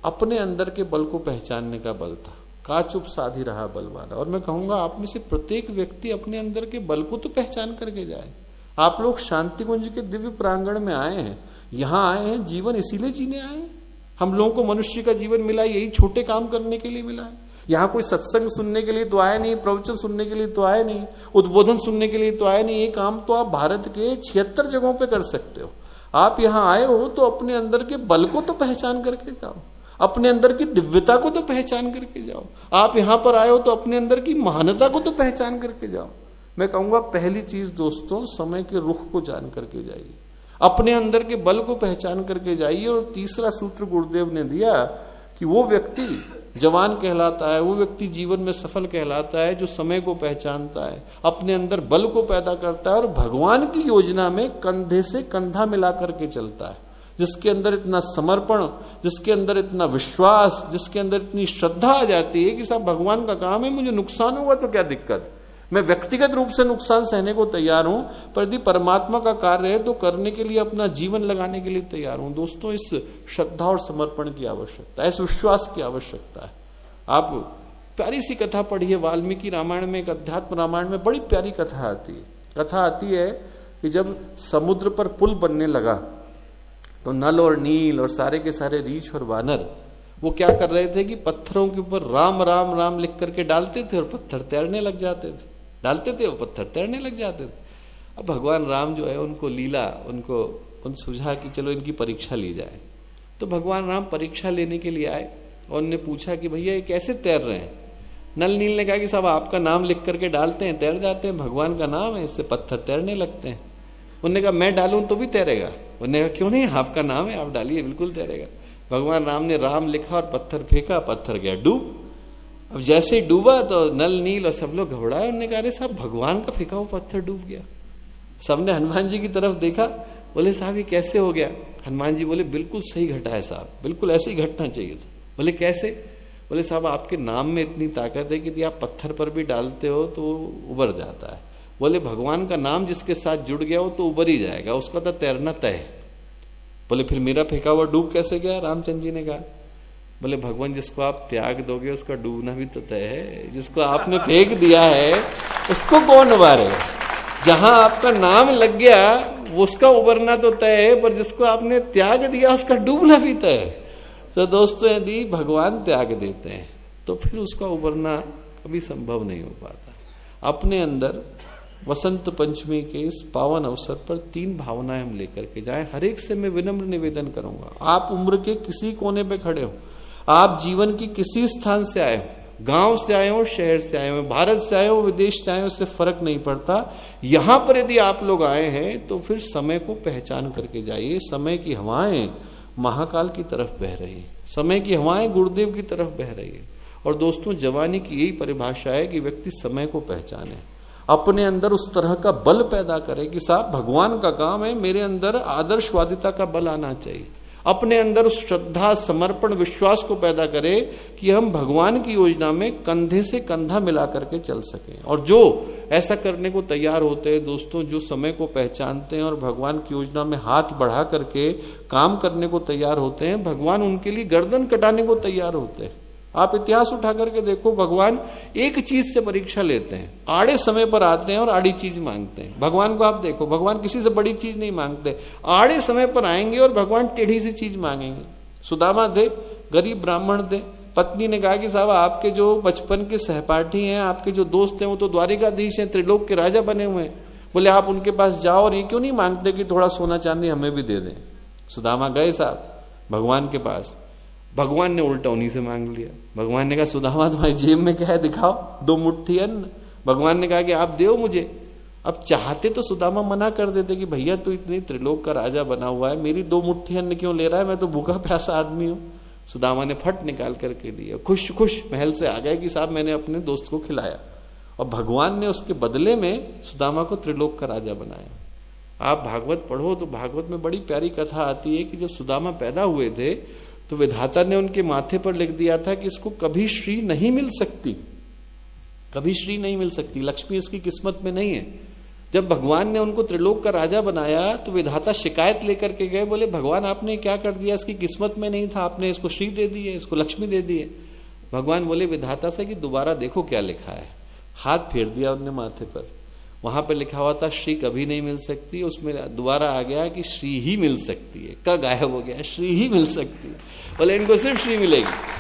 अपने अंदर के बल को पहचानने का बल था। का चुप साधी रहा बलवाना। और मैं कहूंगा आप में से प्रत्येक व्यक्ति अपने अंदर के बल को तो पहचान करके जाए। आप लोग शांति कुंज के दिव्य प्रांगण में आए हैं, यहां आए हैं, जीवन इसीलिए जीने आए हैं। हम लोगों को मनुष्य का जीवन मिला यही छोटे काम करने के लिए मिला है। यहाँ कोई सत्संग सुनने के लिए तो आए नहीं, प्रवचन सुनने के लिए तो आए नहीं, उद्बोधन सुनने के लिए तो आए नहीं। ये काम तो आप भारत के 76 जगहों पे कर सकते हो। आप यहाँ आए हो तो अपने अंदर के बल को तो पहचान करके जाओ, अपने अंदर की दिव्यता को तो पहचान करके जाओ। आप यहां पर आए हो तो अपने अंदर की महानता को तो पहचान करके जाओ। मैं कहूंगा पहली चीज दोस्तों, समय के रुख को जान करके जाइए, अपने अंदर के बल को पहचान करके जाइए। और तीसरा सूत्र गुरुदेव ने दिया कि वो व्यक्ति जवान कहलाता है, वो व्यक्ति जीवन में सफल कहलाता है जो समय को पहचानता है, अपने अंदर बल को पैदा करता है और भगवान की योजना में कंधे से कंधा मिला करके चलता है। जिसके अंदर इतना समर्पण, जिसके अंदर इतना विश्वास, जिसके अंदर इतनी श्रद्धा आ जाती है कि साहब भगवान का काम है, मुझे नुकसान होगा तो क्या दिक्कत, मैं व्यक्तिगत रूप से नुकसान सहने को तैयार हूं, पर यदि परमात्मा का कार्य है तो करने के लिए अपना जीवन लगाने के लिए तैयार हूं। दोस्तों, इस श्रद्धा और समर्पण की आवश्यकता है, इस विश्वास की आवश्यकता है। आप प्यारी सी कथा पढ़िए, वाल्मीकि रामायण में, एक अध्यात्म रामायण में बड़ी प्यारी कथा आती है। कथा आती है कि जब समुद्र पर पुल बनने लगा तो नल और नील और सारे के सारे रीछ और वानर वो क्या कर रहे थे कि पत्थरों के ऊपर राम राम राम लिख करके डालते थे और पत्थर तैरने लग जाते थे, डालते थे वो पत्थर तैरने लग जाते थे। अब भगवान राम जो है उनको लीला, उन सुझा कि चलो इनकी परीक्षा ली जाए। तो भगवान राम परीक्षा लेने के लिए आए और उन्होंने पूछा कि भैया ये कैसे तैर रहे हैं? नल नील ने कहा कि साहब आपका नाम लिख करके डालते हैं, तैर जाते हैं, भगवान का नाम है, इससे पत्थर तैरने लगते हैं। उन्होंने कहा मैं डालूं तो भी तैरेगा? उन्होंने कहा क्यों नहीं, आपका नाम है, आप डालिए, बिल्कुल तैरेगा। भगवान राम ने राम लिखा और पत्थर फेंका, पत्थर गया डूब। अब जैसे ही डूबा तो नल नील और सब लोग घबराए, उन्होंने कहा अरे साहब भगवान का फेंका हुआ पत्थर डूब गया। सबने हनुमान जी की तरफ देखा, बोले साहब ये कैसे हो गया? हनुमान जी बोले बिल्कुल सही घटा है साहब, बिल्कुल ऐसे ही घटना चाहिए था। बोले कैसे? बोले साहब आपके नाम में इतनी ताकत है कि यदि आप पत्थर पर भी डालते हो तो उबर जाता है। बोले भगवान का नाम जिसके साथ जुड़ गया वो तो उबर ही जाएगा, उसका तो तैरना तय है। बोले फिर मेरा फेंका हुआ डूब कैसे गया? रामचंद्र जी ने कहा, बोले भगवान जिसको आप त्याग दोगे उसका डूबना भी तो तय है, जिसको आपने फेंक दिया है उसको कौन उबारेगा? जहां आपका नाम लग गया वो उसका उबरना तो तय है, पर जिसको आपने त्याग दिया उसका डूबना भी तय है। तो दोस्तों यदि भगवान त्याग देते हैं तो फिर उसका उबरना कभी संभव नहीं हो पाता। अपने अंदर वसंत पंचमी के इस पावन अवसर पर 3 भावनाएं हम लेकर के जाएं। हर एक से मैं विनम्र निवेदन करूंगा, आप उम्र के किसी कोने पे खड़े हो, आप जीवन की किसी स्थान से आए हो, गांव से आए हो, शहर से आए हो, भारत से आए हो, विदेश से आए हो, उससे फर्क नहीं पड़ता। यहां पर यदि आप लोग आए हैं तो फिर समय को पहचान करके जाइए। समय की हवाएं महाकाल की तरफ बह रही है, समय की हवाएं गुरुदेव की तरफ बह रही है। और दोस्तों, जवानी की यही परिभाषा है कि व्यक्ति समय को पहचाने, अपने अंदर उस तरह का बल पैदा करे कि साहब भगवान का काम है, मेरे अंदर आदर्शवादिता का बल आना चाहिए। अपने अंदर उस श्रद्धा, समर्पण, विश्वास को पैदा करे कि हम भगवान की योजना में कंधे से कंधा मिला करके चल सकें। और जो ऐसा करने को तैयार होते हैं दोस्तों, जो समय को पहचानते हैं और भगवान की योजना में हाथ बढ़ा करके काम करने को तैयार होते हैं, भगवान उनके लिए गर्दन कटाने को तैयार होते हैं। आप इतिहास उठा करके देखो, भगवान एक चीज से परीक्षा लेते हैं, आड़े समय पर आते हैं और आड़ी चीज मांगते हैं। भगवान को आप देखो, भगवान किसी से बड़ी चीज नहीं मांगते, आड़े समय पर आएंगे और भगवान टेढ़ी सी चीज मांगेंगे। सुदामा थे, गरीब ब्राह्मण थे, पत्नी ने कहा कि साहब आपके जो बचपन के सहपाठी हैं, आपके जो दोस्त हैं, वो तो द्वारिकाधीश हैं, त्रिलोक के राजा बने हुए हैं, बोले आप उनके पास जाओ और ये क्यों नहीं मांगते कि थोड़ा सोना चांदी हमें भी दे दें। सुदामा गए साहब भगवान के पास, भगवान ने उल्टा उन्हीं से मांग लिया। भगवान ने कहा सुदामा तुम्हारी जेब में क्या है, दिखाओ, 2 मुट्ठी अन्न। भगवान ने कहा कि आप दो मुझे। अब चाहते तो सुदामा मना कर देते कि भैया तू इतनी त्रिलोक का राजा बना हुआ है, मेरी 2 मुट्ठी अन्न क्यों ले रहा है, मैं तो भूखा प्यासा आदमी हूं। सुदामा ने फट निकाल करके दिया, खुश खुश महल से आ गए कि साहब मैंने अपने दोस्त को खिलाया। और भगवान ने उसके बदले में सुदामा को त्रिलोक का राजा बनाया। आप भागवत पढ़ो तो भागवत में बड़ी प्यारी कथा आती है कि जब सुदामा पैदा हुए थे तो विधाता ने उनके माथे पर लिख दिया था कि इसको कभी श्री नहीं मिल सकती, कभी श्री नहीं मिल सकती, लक्ष्मी इसकी किस्मत में नहीं है। जब भगवान ने उनको त्रिलोक का राजा बनाया तो विधाता शिकायत लेकर के गए, बोले भगवान आपने क्या कर दिया, इसकी किस्मत में नहीं था, आपने इसको श्री दे दी है, इसको लक्ष्मी दे दी है। भगवान बोले विधाता से कि दोबारा देखो क्या लिखा है। हाथ फेर दिया उनने माथे पर, वहां पर लिखा हुआ था श्री कभी नहीं मिल सकती, उसमें दोबारा आ गया कि श्री ही मिल सकती है। का गायब हो गया, श्री ही मिल सकती है, बोले इनको सिर्फ श्री मिलेगी।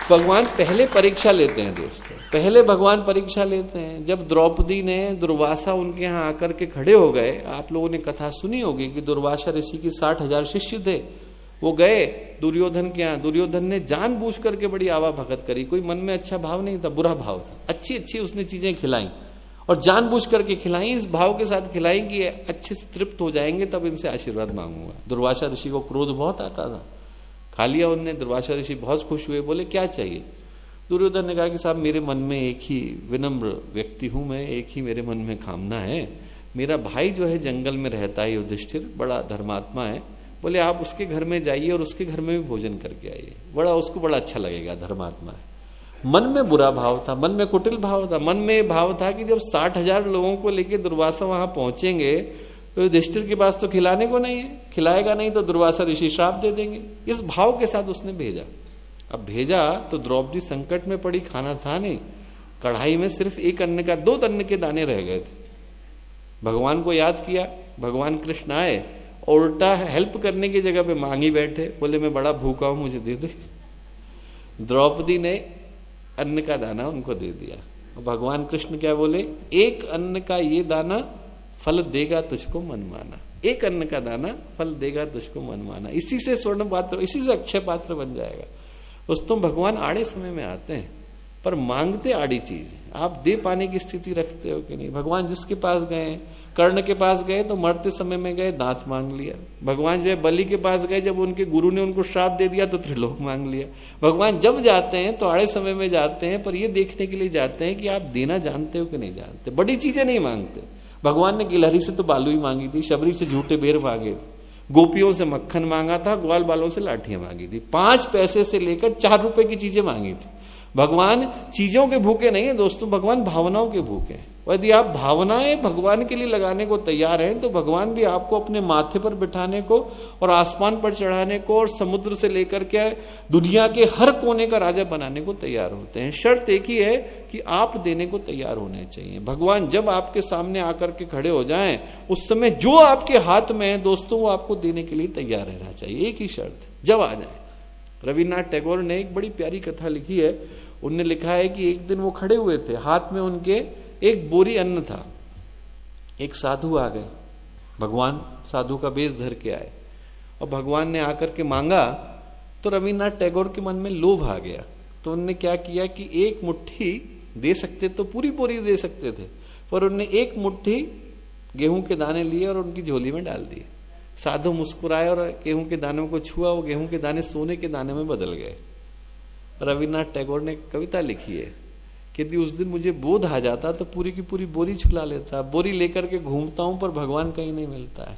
भगवान पहले परीक्षा लेते हैं दोस्तों, पहले भगवान परीक्षा लेते हैं। जब द्रौपदी ने दुर्वासा उनके यहाँ आकर के खड़े हो गए, आप लोगों ने कथा सुनी होगी कि दुर्वासा ऋषि की 60,000 शिष्य थे, वो गए दुर्योधन के यहाँ। दुर्योधन ने जानबूझ करके बड़ी आवा भगत करी, कोई मन में अच्छा भाव नहीं था, बुरा भाव था। अच्छी अच्छी उसने चीजें खिलाई और जानबूझ करके खिलाई, इस भाव के साथ खिलाई कि अच्छे से तृप्त हो जाएंगे तब इनसे आशीर्वाद मांगूंगा। दुर्वासा ऋषि को क्रोध बहुत आता था, खा लिया उनने। दुर्वासा ऋषि बहुत खुश हुए, बोले क्या चाहिए। दुर्योधन ने कहा कि साहब मेरे मन में एक ही विनम्र व्यक्ति हूं मैं, एक ही मेरे मन में कामना है, मेरा भाई जो है जंगल में रहता है युधिष्ठिर, बड़ा धर्मात्मा है, बोले आप उसके घर में जाइए और उसके घर में भी भोजन करके आइए, बड़ा उसको बड़ा अच्छा लगेगा, धर्मात्मा है। मन में बुरा भाव था, मन में कुटिल भाव था, मन में भाव था कि जब 60,000 लोगों को लेकर दुर्वासा वहां पहुंचेंगे तो युधिष्ठिर के पास तो खिलाने को नहीं है, खिलाएगा नहीं तो दुर्वासा ऋषि श्राप दे देंगे। इस भाव के साथ उसने भेजा। अब भेजा तो द्रौपदी संकट में पड़ी, खाना था नहीं, कढ़ाई में सिर्फ एक अन्न का 2 अन्न के दाने रह गए थे। भगवान को याद किया, भगवान कृष्ण आए, उल्टा हेल्प करने की जगह पे मांगी बैठे, बोले मैं बड़ा भूखा हूं मुझे दे दे। द्रौपदी ने अन्न का दाना उनको दे दिया। भगवान कृष्ण क्या बोले, एक अन्न का ये दाना फल देगा तुझको मनमाना, एक अन्न का दाना फल देगा तुझको मनमाना। इसी से स्वर्ण पात्र, इसी से अक्षय पात्र बन जाएगा। दोस्तों भगवान आड़े समय में आते हैं पर मांगते आड़ी चीज। आप दे पाने की स्थिति रखते हो कि नहीं। भगवान जिसके पास गए, कर्ण के पास गए तो मरते समय में गए, दांत मांग लिया। भगवान जो है बलि के पास गए, जब उनके गुरु ने उनको श्राप दे दिया तो त्रिलोक मांग लिया। भगवान जब जाते हैं तो आड़े समय में जाते हैं, पर ये देखने के लिए जाते हैं कि आप देना जानते हो कि नहीं जानते। बड़ी चीजें नहीं मांगते। भगवान ने गिलहरी से तो बालू ही मांगी थी, शबरी से झूठे बेर मांगे थे, गोपियों से मक्खन मांगा था, ग्वाल बालों से लाठियां मांगी थी, 5 पैसे से लेकर 4 रुपए की चीजें मांगी थी। भगवान चीजों के भूखे नहीं है दोस्तों, भगवान भावनाओं के भूखे हैं। यदि आप भावनाएं भगवान के लिए लगाने को तैयार हैं तो भगवान भी आपको अपने माथे पर बिठाने को और आसमान पर चढ़ाने को और समुद्र से लेकर के दुनिया के हर कोने का राजा बनाने को तैयार होते हैं। शर्त एक ही है कि आप देने को तैयार होने चाहिए। भगवान जब आपके सामने आकर के खड़े हो जाएं, उस समय जो आपके हाथ में है दोस्तों वो आपको देने के लिए तैयार रहना चाहिए। एक ही शर्त, जब आ जाए। रविन्द्रनाथ टैगोर ने एक बड़ी प्यारी कथा लिखी है। उनने लिखा है कि एक दिन वो खड़े हुए थे, हाथ में उनके एक बोरी अन्न था। एक साधु आ गए, भगवान साधु का बेस धर के आए और भगवान ने आकर के मांगा तो रविन्द्रनाथ टैगोर के मन में लोभ आ गया। तो उन्होंने क्या किया कि एक मुट्ठी दे सकते तो पूरी बोरी दे सकते थे, पर उन्होंने एक मुट्ठी गेहूं के दाने लिए और उनकी झोली में डाल दिए। साधु मुस्कुराए और गेहूं के दानों को छुआ, वो गेहूं के दाने सोने के दाने में बदल गए। रविन्द्रनाथ टैगोर ने कविता लिखी है कि यदि उस दिन मुझे बोध आ जाता तो पूरी की पूरी बोरी छुला लेता, बोरी लेकर के घूमता हूं पर भगवान कहीं नहीं मिलता है।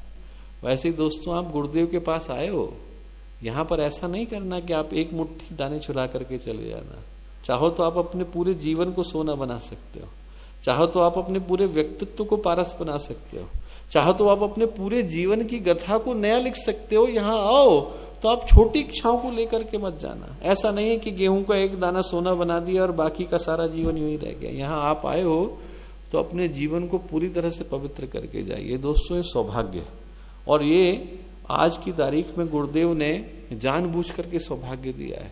वैसे ही दोस्तों आप गुरुदेव के पास आए हो, यहां पर ऐसा नहीं करना कि आप एक मुट्ठी दाने चुरा करके चले जाना। चाहो तो आप अपने पूरे जीवन को सोना बना सकते हो, चाहो तो आप अपने पूरे व्यक्तित्व को पारस बना सकते हो, चाहो तो आप अपने पूरे जीवन की गाथा को नया लिख सकते हो। यहां आओ तो आप छोटी इच्छाओं को लेकर के मत जाना। ऐसा नहीं है कि गेहूं का एक दाना सोना बना दिया और बाकी का सारा जीवन यूं ही रह गया। यहां आप आए हो तो अपने जीवन को पूरी तरह से पवित्र करके जाइए। दोस्तों ये सौभाग्य, और ये आज की तारीख में गुरुदेव ने जानबूझ करके सौभाग्य दिया है।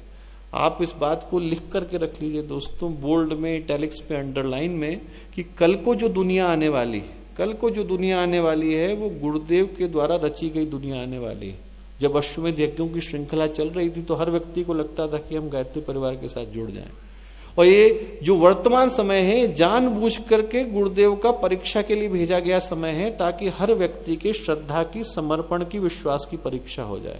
आप इस बात को लिख करके रख लीजिए दोस्तों, बोल्ड में, इटैलिक्स में, अंडरलाइन में, कि कल को जो दुनिया आने वाली, कल को जो दुनिया आने वाली है वो गुरुदेव के द्वारा रची गई दुनिया आने वाली है। जब अश्वमेध यज्ञों की श्रृंखला चल रही थी तो हर व्यक्ति को लगता था कि हम गायत्री परिवार के साथ जुड़ जाएं, और ये जो वर्तमान समय है जानबूझ करके गुरुदेव का परीक्षा के लिए भेजा गया समय है, ताकि हर व्यक्ति के श्रद्धा की, समर्पण की, विश्वास की परीक्षा हो जाए।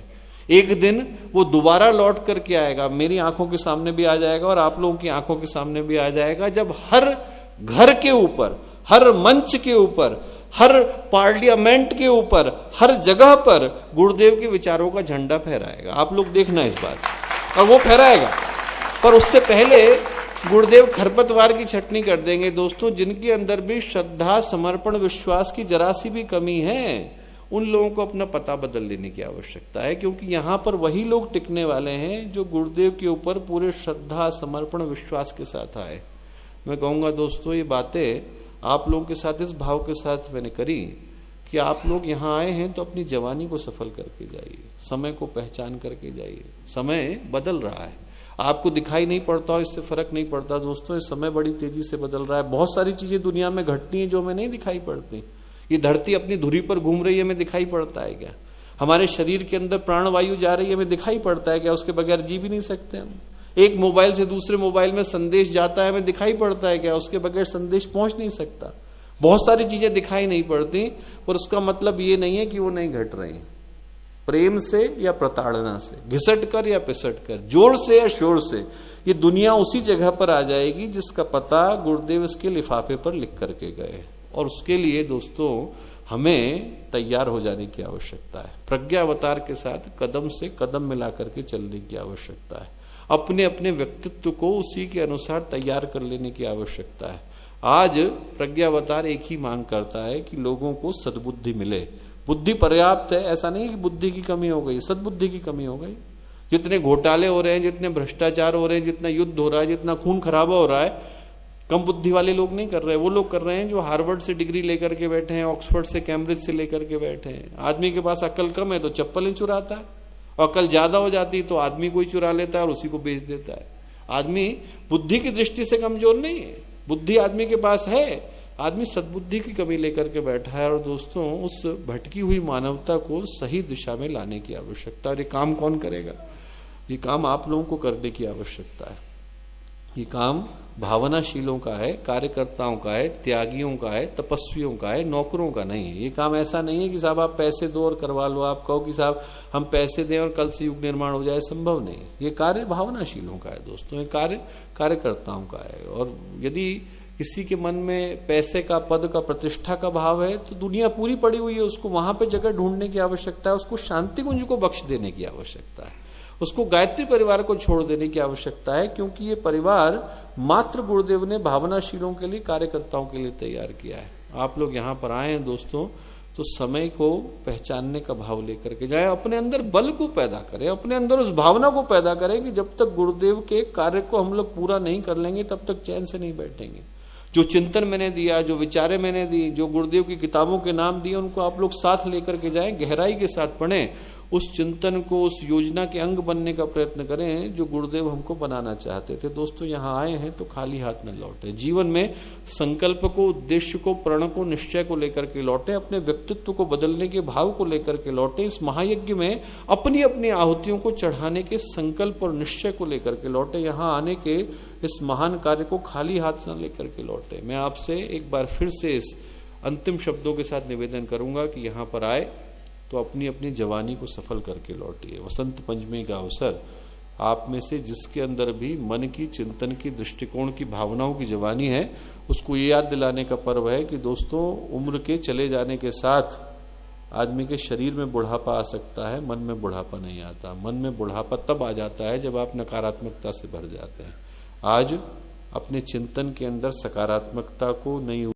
एक दिन वो दोबारा लौट करके आएगा, मेरी आंखों के सामने भी आ जाएगा और आप लोगों की आंखों के सामने भी आ जाएगा, जब हर घर के ऊपर, हर मंच के ऊपर, हर पार्लियामेंट के ऊपर, हर जगह पर गुरुदेव के विचारों का झंडा फहराएगा। आप लोग देखना इस बात, और वो फहराएगा। पर उससे पहले गुरुदेव खरपतवार की छटनी कर देंगे दोस्तों। जिनके अंदर भी श्रद्धा, समर्पण, विश्वास की जरा सी भी कमी है, उन लोगों को अपना पता बदल लेने की आवश्यकता है, क्योंकि यहां पर वही लोग टिकने वाले हैं जो गुरुदेव के ऊपर पूरे श्रद्धा, समर्पण, विश्वास के साथ आए। मैं कहूंगा दोस्तों ये बातें आप लोगों के साथ इस भाव के साथ मैंने करी कि आप लोग यहाँ आए हैं तो अपनी जवानी को सफल करके जाइए, समय को पहचान करके जाइए। समय बदल रहा है, आपको दिखाई नहीं पड़ता हो, इससे फर्क नहीं पड़ता दोस्तों। इस समय बड़ी तेजी से बदल रहा है। बहुत सारी चीजें दुनिया में घटती हैं जो हमें नहीं दिखाई पड़ती। ये धरती अपनी धुरी पर घूम रही है, हमें दिखाई पड़ता है क्या? हमारे शरीर के अंदर प्राणवायु जा रही है, हमें दिखाई पड़ता है क्या? उसके बगैर जी भी नहीं सकते हम। एक मोबाइल से दूसरे मोबाइल में संदेश जाता है, हमें दिखाई पड़ता है क्या? उसके बगैर संदेश पहुंच नहीं सकता। बहुत सारी चीजें दिखाई नहीं पड़ती, पर उसका मतलब ये नहीं है कि वो नहीं घट रही। प्रेम से या प्रताड़ना से, घिसट कर या पिसट कर, जोर से या शोर से, ये दुनिया उसी जगह पर आ जाएगी जिसका पता गुरुदेव इसके लिफाफे पर लिख करके गए। और उसके लिए दोस्तों हमें तैयार हो जाने की आवश्यकता है। प्रज्ञावतार के साथ कदम से कदम मिला करके चलने की आवश्यकता है। अपने अपने व्यक्तित्व को उसी के अनुसार तैयार कर लेने की आवश्यकता है। आज प्रज्ञावतार एक ही मांग करता है कि लोगों को सद्बुद्धि मिले। बुद्धि पर्याप्त है, ऐसा नहीं कि बुद्धि की कमी हो गई, सद्बुद्धि की कमी हो गई। जितने घोटाले हो रहे हैं, जितने भ्रष्टाचार हो रहे हैं, जितना युद्ध हो रहा है, जितना खून खराबा हो रहा है, कम बुद्धि वाले लोग नहीं कर रहे। वो लोग कर रहे हैं जो हार्वर्ड से डिग्री लेकर के बैठे हैं, ऑक्सफोर्ड से, कैम्ब्रिज से लेकर के बैठे हैं। आदमी के पास अक्ल कम है तो चप्पल ही चुराता है, और अक्ल ज्यादा हो जाती तो आदमी को ही चुरा लेता है और उसी को बेच देता है। आदमी बुद्धि की दृष्टि से कमजोर नहीं है, बुद्धि आदमी के पास है, आदमी सद्बुद्धि की कमी लेकर के बैठा है। और दोस्तों उस भटकी हुई मानवता को सही दिशा में लाने की आवश्यकता है। और ये काम कौन करेगा? ये काम आप लोगों को करने की आवश्यकता है। ये काम भावनाशीलों का है, कार्यकर्ताओं का है, त्यागियों का है, तपस्वियों का है, नौकरों का नहीं है। ये काम ऐसा नहीं है कि साहब आप पैसे दो और करवा लो, आप कहो कि साहब हम पैसे दें और कल से युग निर्माण हो जाए, संभव नहीं। ये कार्य भावनाशीलों का है दोस्तों, ये कार्य कार्यकर्ताओं का है। और यदि किसी के मन में पैसे का, पद का, प्रतिष्ठा का भाव है तो दुनिया पूरी पड़ी हुई है, उसको वहां पे जगह ढूंढने की आवश्यकता है, उसको शांति कुंज को बख्श देने की आवश्यकता है, उसको गायत्री परिवार को छोड़ देने की आवश्यकता है। क्योंकि ये परिवार मात्र गुरुदेव ने भावनाशीलों के लिए, कार्यकर्ताओं के लिए तैयार किया है। आप लोग यहाँ पर आए हैं दोस्तों तो समय को पहचानने का भाव लेकर के जाए, अपने अंदर बल को पैदा करें, अपने अंदर उस भावना को पैदा करें कि जब तक गुरुदेव के कार्य को हम लोग पूरा नहीं कर लेंगे तब तक चैन से नहीं बैठेंगे। जो चिंतन मैंने दिया, जो विचारें मैंने दी, जो गुरुदेव की किताबों के नाम दिए, उनको आप लोग साथ लेकर के जाएं, गहराई के साथ पढ़ें, उस चिंतन को, उस योजना के अंग बनने का प्रयत्न करें जो गुरुदेव हमको बनाना चाहते थे। दोस्तों यहाँ आए हैं तो खाली हाथ न लौटे। जीवन में संकल्प को, उद्देश्य को, प्रण को, निश्चय को लेकर के लौटे, अपने व्यक्तित्व को बदलने के भाव को लेकर के लौटे। इस महायज्ञ में अपनी अपनी आहुतियों को चढ़ाने के संकल्प और निश्चय को लेकर के लौटे। यहाँ आने के इस महान कार्य को खाली हाथ न लेकर के लौटे। मैं आपसे एक बार फिर से इस अंतिम शब्दों के साथ निवेदन करूंगा कि यहाँ पर आए, तो अपनी अपनी जवानी को सफल करके लौटिए। वसंत पंचमी का अवसर आप में से जिसके अंदर भी मन की, चिंतन की, दृष्टिकोण की, भावनाओं की जवानी है, उसको ये याद दिलाने का पर्व है कि दोस्तों, उम्र के चले जाने के साथ आदमी के शरीर में बुढ़ापा आ सकता है, मन में बुढ़ापा नहीं आता। मन में बुढ़ापा तब आ जाता है जब आप नकारात्मकता से भर जाते हैं। आज अपने चिंतन के अंदर सकारात्मकता को, नई